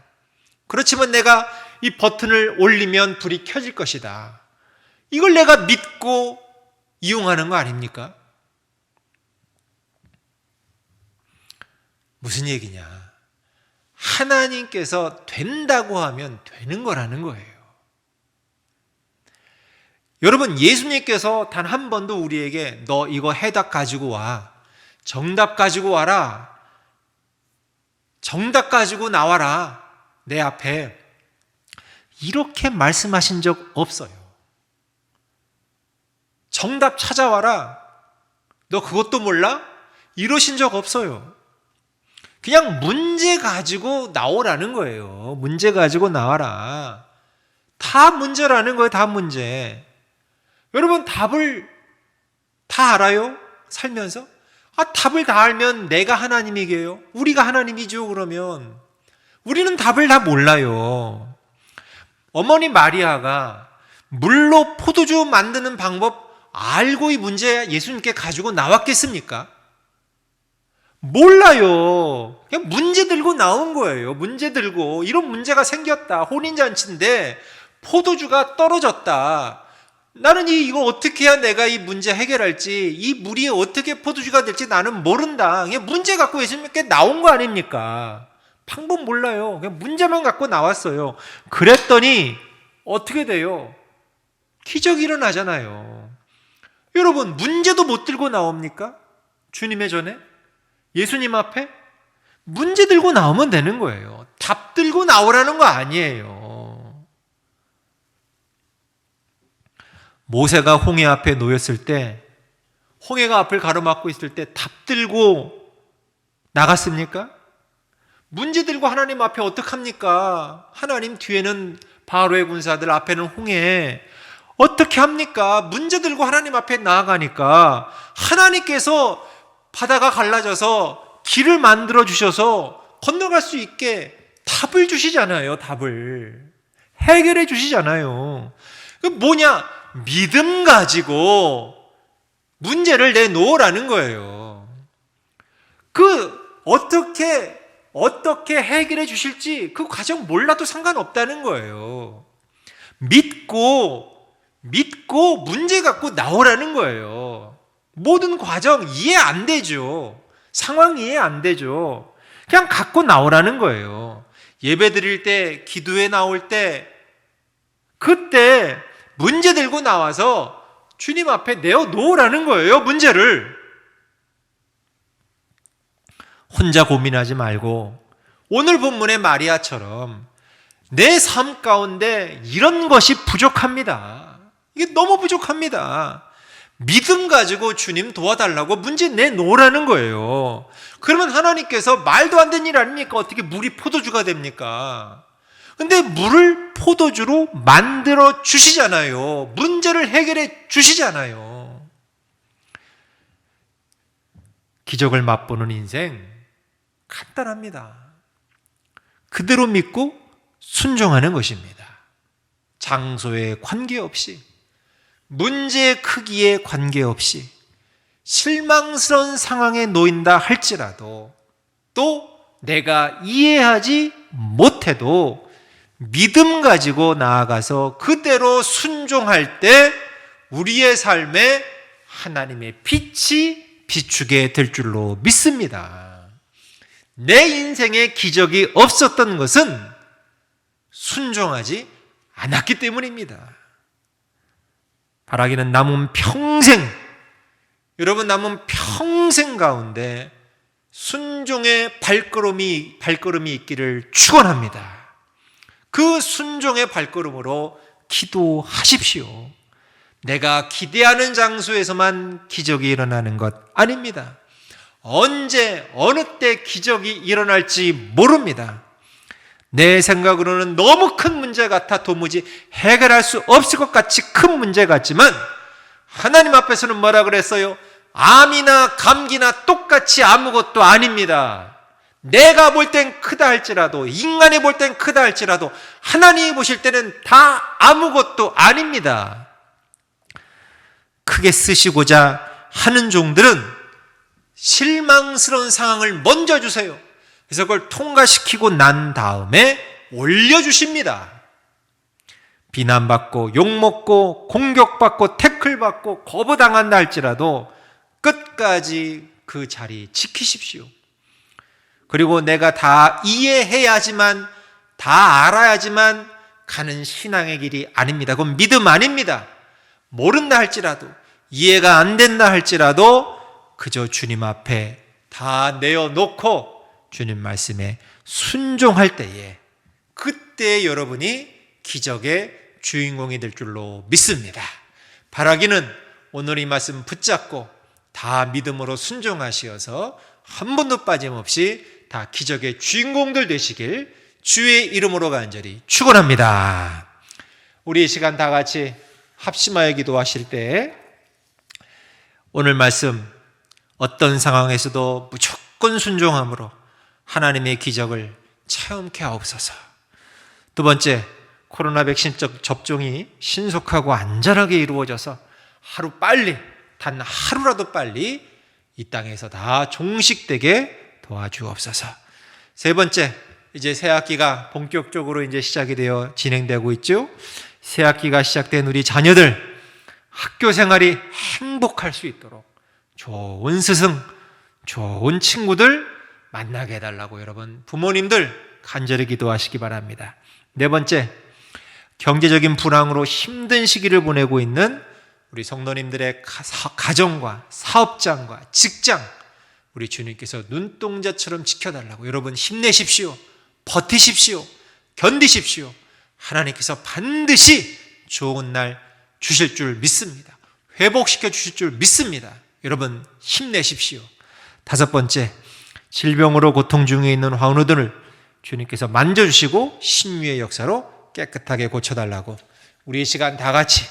그렇지만 내가 이 버튼을 올리면 불이 켜질 것이다, 이걸 내가 믿고 이용하는 거 아닙니까? 무슨 얘기냐? 하나님께서 된다고 하면 되는 거라는 거예요. 여러분, 예수님께서 단 한 번도 우리에게 너 이거 해답 가지고 와, 정답 가지고 와라, 정답 가지고 나와라 내 앞에, 이렇게 말씀하신 적 없어요. 정답 찾아와라, 너 그것도 몰라? 이러신 적 없어요. 그냥 문제 가지고 나오라는 거예요. 문제 가지고 나와라. 다 문제라는 거예요. 다 문제. 여러분 답을 다 알아요? 살면서? 답을 다 알면 내가 하나님이게요? 우리가 하나님이죠. 그러면 우리는 답을 다 몰라요. 어머니 마리아가 물로 포도주 만드는 방법 알고 이 문제 예수님께 가지고 나왔겠습니까? 몰라요. 그냥 문제 들고 나온 거예요. 문제 들고 이런 문제가 생겼다. 혼인잔치인데 포도주가 떨어졌다. 나는 이거 어떻게 해야 내가 이 문제 해결할지, 이 물이 어떻게 포도주가 될지 나는 모른다. 그냥 문제 갖고 예수님께 나온 거 아닙니까? 방법 몰라요. 그냥 문제만 갖고 나왔어요. 그랬더니 어떻게 돼요? 기적이 일어나잖아요. 여러분, 문제도 못 들고 나옵니까? 주님의 전에? 예수님 앞에? 문제 들고 나오면 되는 거예요. 답 들고 나오라는 거 아니에요. 모세가 홍해 앞에 놓였을 때, 홍해가 앞을 가로막고 있을 때 답 들고 나갔습니까? 문제 들고 하나님 앞에 어떡합니까? 하나님 뒤에는 바로의 군사들, 앞에는 홍해. 어떻게 합니까? 문제 들고 하나님 앞에 나아가니까 하나님께서 바다가 갈라져서 길을 만들어 주셔서 건너갈 수 있게 답을 주시잖아요. 답을 해결해 주시잖아요. 그 뭐냐? 믿음 가지고 문제를 내놓으라는 거예요. 어떻게 해결해 주실지 그 과정 몰라도 상관없다는 거예요. 믿고 문제 갖고 나오라는 거예요. 모든 과정 이해 안 되죠. 상황 이해 안 되죠. 그냥 갖고 나오라는 거예요. 예배 드릴 때, 기도에 나올 때, 그때 문제 들고 나와서 주님 앞에 내어놓으라는 거예요. 문제를. 혼자 고민하지 말고 오늘 본문의 마리아처럼 내 삶 가운데 이런 것이 부족합니다. 이게 너무 부족합니다. 믿음 가지고 주님 도와달라고 문제 내놓으라는 거예요. 그러면 하나님께서 말도 안 되는 일 아닙니까? 어떻게 물이 포도주가 됩니까? 근데 물을 포도주로 만들어 주시잖아요. 문제를 해결해 주시잖아요. 기적을 맛보는 인생 간단합니다. 그대로 믿고 순종하는 것입니다. 장소에 관계없이, 문제의 크기에 관계없이, 실망스러운 상황에 놓인다 할지라도, 또 내가 이해하지 못해도 믿음 가지고 나아가서 그대로 순종할 때 우리의 삶에 하나님의 빛이 비추게 될 줄로 믿습니다. 내 인생에 기적이 없었던 것은 순종하지 않았기 때문입니다. 바라기는 남은 평생, 여러분 남은 평생 가운데 순종의 발걸음이 있기를 축원합니다. 그 순종의 발걸음으로 기도하십시오. 내가 기대하는 장소에서만 기적이 일어나는 것 아닙니다. 언제 어느 때 기적이 일어날지 모릅니다. 내 생각으로는 너무 큰 문제 같아 도무지 해결할 수 없을 것 같이 큰 문제 같지만 하나님 앞에서는 뭐라 그랬어요? 암이나 감기나 똑같이 아무것도 아닙니다. 내가 볼 땐 크다 할지라도, 인간이 볼 땐 크다 할지라도 하나님이 보실 때는 다 아무것도 아닙니다. 크게 쓰시고자 하는 종들은 실망스러운 상황을 먼저 주세요. 그래서 그걸 통과시키고 난 다음에 올려주십니다. 비난받고 욕먹고 공격받고 태클받고 거부당한다 할지라도 끝까지 그 자리 지키십시오. 그리고 내가 다 이해해야지만, 다 알아야지만 가는 신앙의 길이 아닙니다. 그건 믿음 아닙니다. 모른다 할지라도, 이해가 안 된다 할지라도 그저 주님 앞에 다 내어놓고 주님 말씀에 순종할 때에, 그때 여러분이 기적의 주인공이 될 줄로 믿습니다. 바라기는 오늘 이 말씀 붙잡고 다 믿음으로 순종하시어서 한 번도 빠짐없이 다 기적의 주인공들 되시길 주의 이름으로 간절히 축원합니다. 우리 이 시간 다 같이 합심하여 기도하실 때 오늘 말씀 어떤 상황에서도 무조건 순종함으로 하나님의 기적을 체험케 하옵소서. 두 번째, 코로나 백신 접종이 신속하고 안전하게 이루어져서 하루 빨리, 단 하루라도 빨리 이 땅에서 다 종식되게 도와주옵소서. 세 번째, 이제 새 학기가 본격적으로 이제 시작이 되어 진행되고 있죠. 새 학기가 시작된 우리 자녀들 학교 생활이 행복할 수 있도록 좋은 스승, 좋은 친구들 만나게 해달라고 여러분 부모님들 간절히 기도하시기 바랍니다. 네 번째, 경제적인 불황으로 힘든 시기를 보내고 있는 우리 성도님들의 가정과 사업장과 직장, 우리 주님께서 눈동자처럼 지켜달라고 여러분 힘내십시오. 버티십시오. 견디십시오. 하나님께서 반드시 좋은 날 주실 줄 믿습니다. 회복시켜 주실 줄 믿습니다. 여러분 힘내십시오. 다섯 번째, 질병으로 고통 중에 있는 환우들을 주님께서 만져주시고 신유의 역사로 깨끗하게 고쳐달라고 우리 이 시간 다 같이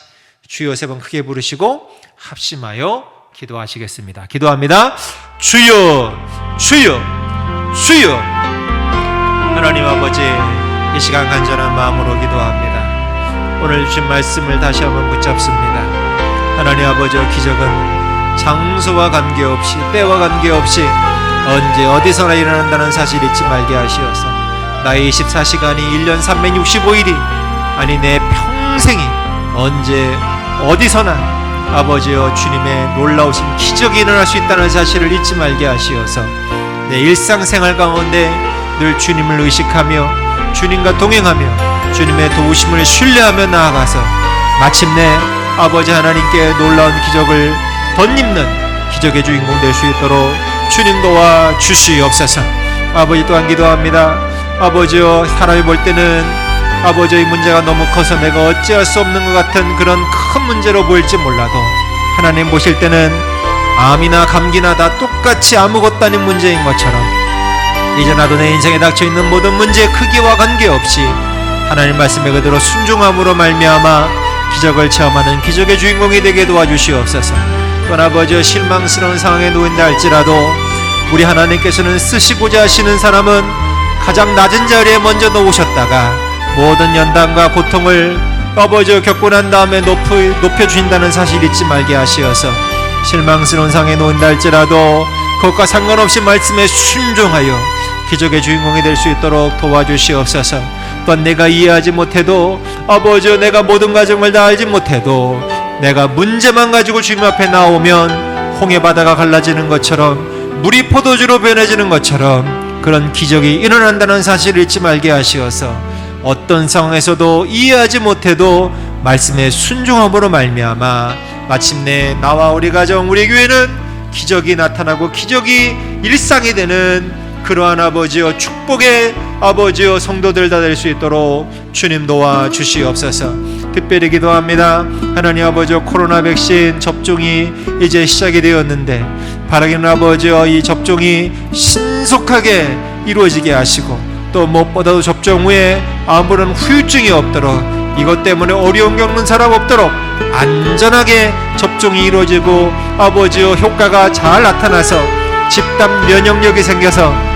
주여 세 번 크게 부르시고 합심하여 기도하시겠습니다. 기도합니다. 주여, 주여, 주여. 하나님 아버지, 이 시간 간절한 마음으로 기도합니다. 오늘 주신 말씀을 다시 한번 붙잡습니다. 하나님 아버지, 기적은 장소와 관계없이 때와 관계없이 언제 어디서나 일어난다는 사실 잊지 말게 하시어서 나의 24시간이 1년 365일이 아니 내 평생이 언제 어디서나 아버지여 주님의 놀라우신 기적이 일어날 수 있다는 사실을 잊지 말게 하시어서 내 일상생활 가운데 늘 주님을 의식하며 주님과 동행하며 주님의 도우심을 신뢰하며 나아가서 마침내 아버지 하나님께 놀라운 기적을 덧입는 기적의 주인공 될 수 있도록 주님 도와 주시옵소서. 아버지 또한 기도합니다. 아버지여, 사람이 볼 때는 아버지의 문제가 너무 커서 내가 어찌할 수 없는 것 같은 그런 큰 문제로 보일지 몰라도 하나님 보실 때는 암이나 감기나 다 똑같이 아무것도 아닌 문제인 것처럼 이제 나도 내 인생에 닥쳐있는 모든 문제의 크기와 관계없이 하나님 말씀에 그대로 순종함으로 말미암아 기적을 체험하는 기적의 주인공이 되게 도와주시옵소서. 또한 아버지여, 실망스러운 상황에 놓인다 할지라도 우리 하나님께서는 쓰시고자 하시는 사람은 가장 낮은 자리에 먼저 놓으셨다가 모든 연단과 고통을 아버지여 겪고 난 다음에 높여주신다는 사실 잊지 말게 하시어서 실망스러운 상황에 놓인다 할지라도 그것과 상관없이 말씀에 순종하여 기적의 주인공이 될 수 있도록 도와주시옵소서. 또한 내가 이해하지 못해도 아버지여, 내가 모든 과정을 다 알지 못해도 내가 문제만 가지고 주님 앞에 나오면 홍해 바다가 갈라지는 것처럼 물이 포도주로 변해지는 것처럼 그런 기적이 일어난다는 사실을 잊지 말게 하시어서 어떤 상황에서도 이해하지 못해도 말씀에 순종함으로 말미암아 마침내 나와 우리 가정, 우리 교회는 기적이 나타나고 기적이 일상이 되는 그러한 아버지여 축복의 아버지여 성도들 다 될 수 있도록 주님 도와 주시옵소서. 특별히 기도합니다. 하나님 아버지여, 코로나 백신 접종이 이제 시작이 되었는데 바라기는 아버지여, 이 접종이 신속하게 이루어지게 하시고 또 무엇보다도 접종 후에 아무런 후유증이 없도록, 이것 때문에 어려움 겪는 사람 없도록 안전하게 접종이 이루어지고 아버지여, 효과가 잘 나타나서 집단 면역력이 생겨서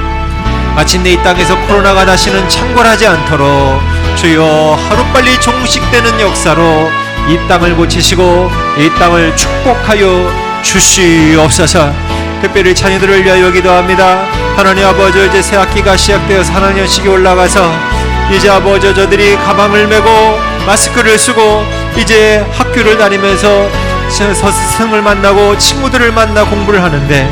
마침내 이 땅에서 코로나가 다시는 창궐하지 않도록 주여 하루빨리 종식되는 역사로 이 땅을 고치시고 이 땅을 축복하여 주시옵소서. 특별히 자녀들을 위하여 기도합니다. 하나님 아버지, 이제 새 학기가 시작되어서 한 학년씩이 올라가서 이제 아버지 저들이 가방을 메고 마스크를 쓰고 이제 학교를 다니면서 스승을 만나고 친구들을 만나 공부를 하는데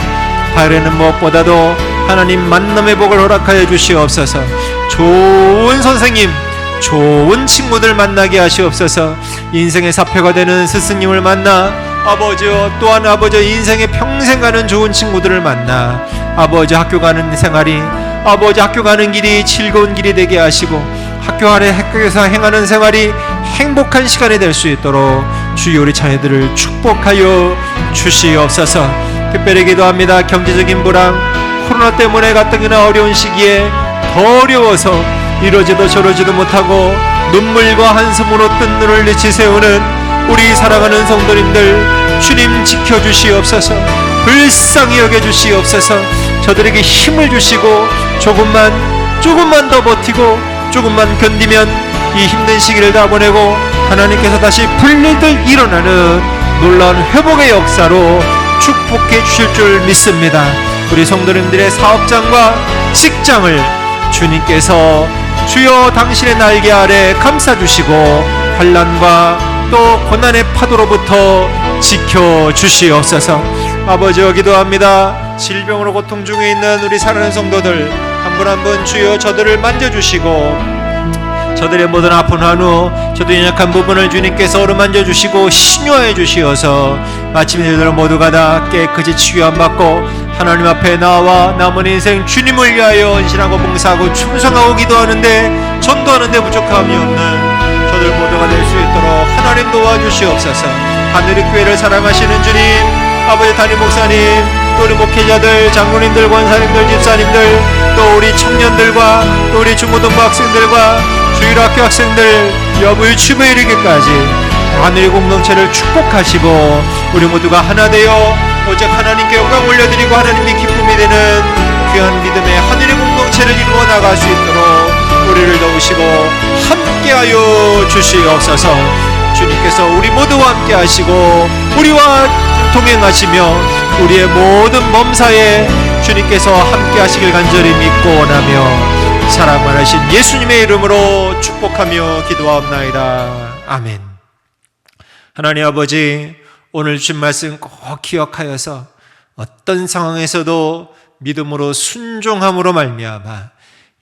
바르는 무엇보다도 하나님 만남의 복을 허락하여 주시옵소서. 좋은 선생님, 좋은 친구들 만나게 하시옵소서. 인생의 사표가 되는 스승님을 만나 아버지여, 또한 아버지 인생의 평생 가는 좋은 친구들을 만나 아버지 학교 가는 생활이, 아버지 학교 가는 길이 즐거운 길이 되게 하시고 학교 아래 학교에서 행하는 생활이 행복한 시간이 될 수 있도록 주여 우리 자녀들을 축복하여 주시옵소서. 특별히 기도합니다. 경제적인 불황, 코로나 때문에 가뜩이나 어려운 시기에 더 어려워서 이러지도 저러지도 못하고 눈물과 한숨으로 뜬 눈을 내치 세우는 우리 사랑하는 성도님들 주님 지켜주시옵소서. 불쌍히 여겨주시옵소서. 저들에게 힘을 주시고 조금만 더 버티고 조금만 견디면 이 힘든 시기를 다 보내고 하나님께서 다시 불일들 일어나는 놀라운 회복의 역사로 축복해 주실 줄 믿습니다. 우리 성도님들의 사업장과 직장을 주님께서 주여 당신의 날개 아래 감싸주시고 환난과 또 고난의 파도로부터 지켜주시옵소서. 아버지여 기도합니다. 질병으로 고통 중에 있는 우리 사랑하는 성도들 한 분 한 분 주여 저들을 만져주시고 저들의 모든 아픈 한우 저들의 연약한 부분을 주님께서 어루만져 주시고 신유하여 주시어서 마침내 저들 모두가 다 깨끗이 치유함받고 하나님 앞에 나와 남은 인생 주님을 위하여 헌신하고 봉사하고 충성하고 기도하는데 전도하는데 부족함이 없는 저들 모두가 될 수 있도록 하나님 도와주시옵소서. 하늘의 교회를 사랑하시는 주님, 아버지 담임 목사님, 또 우리 목회자들, 장로님들, 권사님들, 집사님들, 또 우리 청년들과 또 우리 중고등부 학생들과 주일학교 학생들 여부 유치부에 이르기까지 하늘의 공동체를 축복하시고 우리 모두가 하나 되어 오직 하나님께 영광 올려드리고 하나님의 기쁨이 되는 귀한 믿음의 하늘의 공동체를 이루어 나갈 수 있도록 우리를 도우시고 함께하여 주시옵소서. 주님께서 우리 모두와 함께 하시고 우리와 동행하시며 우리의 모든 범사에 주님께서 함께 하시길 간절히 믿고 원하며 사랑 많으신 예수님의 이름으로 축복하며 기도하옵나이다. 아멘. 하나님 아버지, 오늘 주신 말씀 꼭 기억하여서 어떤 상황에서도 믿음으로 순종함으로 말미암아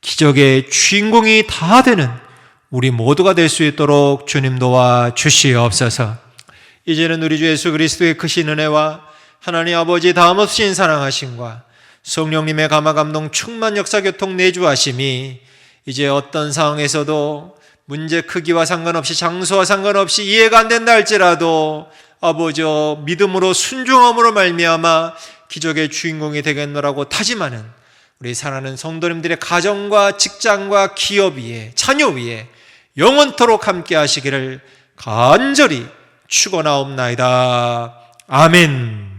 기적의 주인공이 다 되는 우리 모두가 될 수 있도록 주님 도와 주시옵소서. 이제는 우리 주 예수 그리스도의 크신 은혜와 하나님 아버지 다함없으신 사랑하심과 성령님의 감화 감동 충만 역사 교통 내주하심이 이제 어떤 상황에서도 문제 크기와 상관없이 장소와 상관없이 이해가 안 된다 할지라도 아버지 믿음으로 순종함으로 말미암아 기적의 주인공이 되겠노라고 다짐하는 우리 사랑하는 성도님들의 가정과 직장과 기업 위에 자녀 위에 영원토록 함께 하시기를 간절히 축원하옵나이다. 아멘.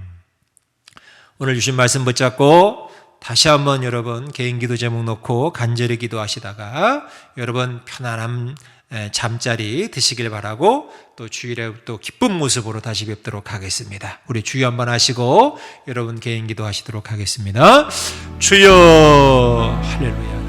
오늘 주신 말씀 붙잡고 다시 한번 여러분 개인 기도 제목 놓고 간절히 기도하시다가 여러분 편안한 잠자리 드시길 바라고 또 주일에 또 기쁜 모습으로 다시 뵙도록 하겠습니다. 우리 주여 한번 하시고 여러분 개인 기도 하시도록 하겠습니다. 주여 할렐루야.